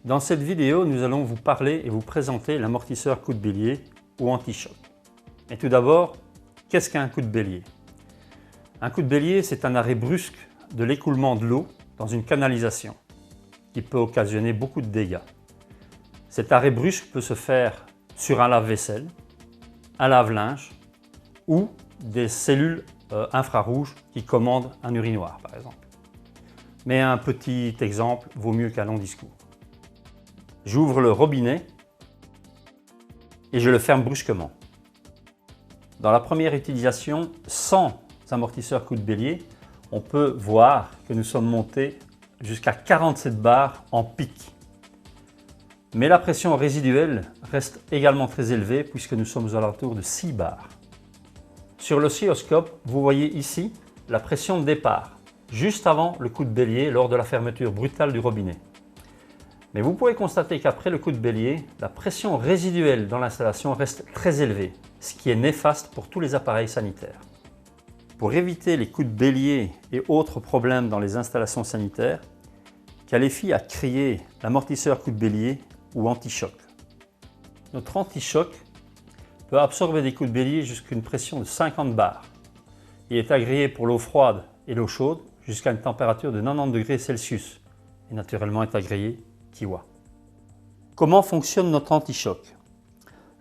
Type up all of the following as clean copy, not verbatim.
Dans cette vidéo, nous allons vous parler et vous présenter l'amortisseur coup de bélier ou anti-choc. Et tout d'abord, qu'est-ce qu'un coup de bélier? Un coup de bélier, c'est un arrêt brusque de l'écoulement de l'eau dans une canalisation qui peut occasionner beaucoup de dégâts. Cet arrêt brusque peut se faire sur un lave-vaisselle, un lave-linge ou des cellules infrarouges qui commandent un urinoir par exemple. Mais un petit exemple vaut mieux qu'un long discours. J'ouvre le robinet et je le ferme brusquement. Dans la première utilisation, sans amortisseur coup de bélier, on peut voir que nous sommes montés jusqu'à 47 bars en pic. Mais la pression résiduelle reste également très élevée puisque nous sommes aux alentours de 6 bars. Sur l'oscilloscope, vous voyez ici la pression de départ, juste avant le coup de bélier lors de la fermeture brutale du robinet. Mais vous pouvez constater qu'après le coup de bélier, la pression résiduelle dans l'installation reste très élevée, ce qui est néfaste pour tous les appareils sanitaires. Pour éviter les coups de bélier et autres problèmes dans les installations sanitaires, Calefi a créé l'amortisseur coup de bélier ou anti-choc. Notre anti-choc peut absorber des coups de bélier jusqu'à une pression de 50 bars. Il est agréé pour l'eau froide et l'eau chaude jusqu'à une température de 90 degrés Celsius et naturellement est agréé Kiwa. Comment fonctionne notre anti-choc?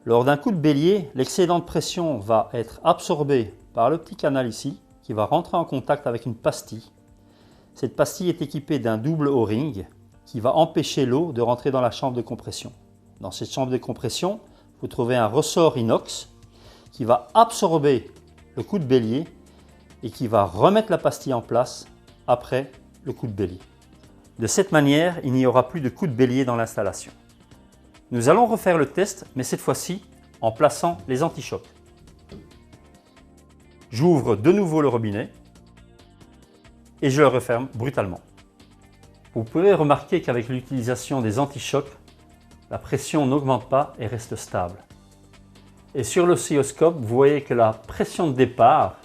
Lors d'un coup de bélier, l'excédent de pression va être absorbé par le petit canal ici qui va rentrer en contact avec une pastille. Cette pastille est équipée d'un double O-ring qui va empêcher l'eau de rentrer dans la chambre de compression. Dans cette chambre de compression, vous trouvez un ressort inox qui va absorber le coup de bélier et qui va remettre la pastille en place après le coup de bélier. De cette manière, il n'y aura plus de coup de bélier dans l'installation. Nous allons refaire le test, mais cette fois-ci en plaçant les anti-chocs. J'ouvre de nouveau le robinet et je le referme brutalement. Vous pouvez remarquer qu'avec l'utilisation des anti-chocs, la pression n'augmente pas et reste stable. Et sur l'oscilloscope, vous voyez que la pression de départ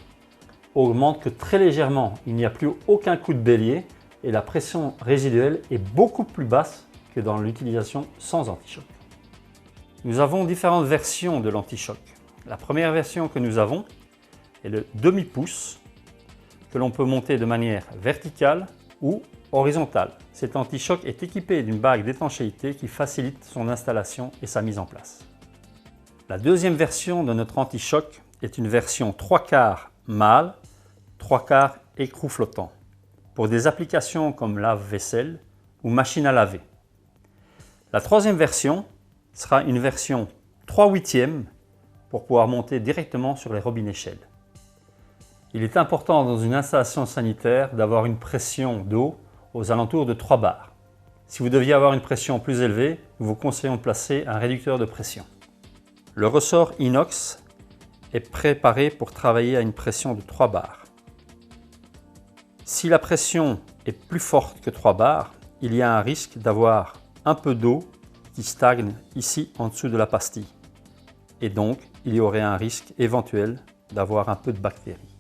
augmente que très légèrement. Il n'y a plus aucun coup de bélier et la pression résiduelle est beaucoup plus basse que dans l'utilisation sans anti-choc. Nous avons différentes versions de l'anti-choc. La première version que nous avons est le demi-pouce que l'on peut monter de manière verticale ou horizontale. Cet anti-choc est équipé d'une bague d'étanchéité qui facilite son installation et sa mise en place. La deuxième version de notre anti-choc est une version 3/4 mâle, 3/4 écrou flottant pour des applications comme lave-vaisselle ou machine à laver. La troisième version sera une version 3/8 pour pouvoir monter directement sur les robinets Shell. Il est important dans une installation sanitaire d'avoir une pression d'eau aux alentours de 3 bars. Si vous deviez avoir une pression plus élevée, nous vous conseillons de placer un réducteur de pression. Le ressort inox est préparé pour travailler à une pression de 3 bars. Si la pression est plus forte que 3 bars, il y a un risque d'avoir un peu d'eau qui stagne ici en dessous de la pastille. Et donc, il y aurait un risque éventuel d'avoir un peu de bactéries.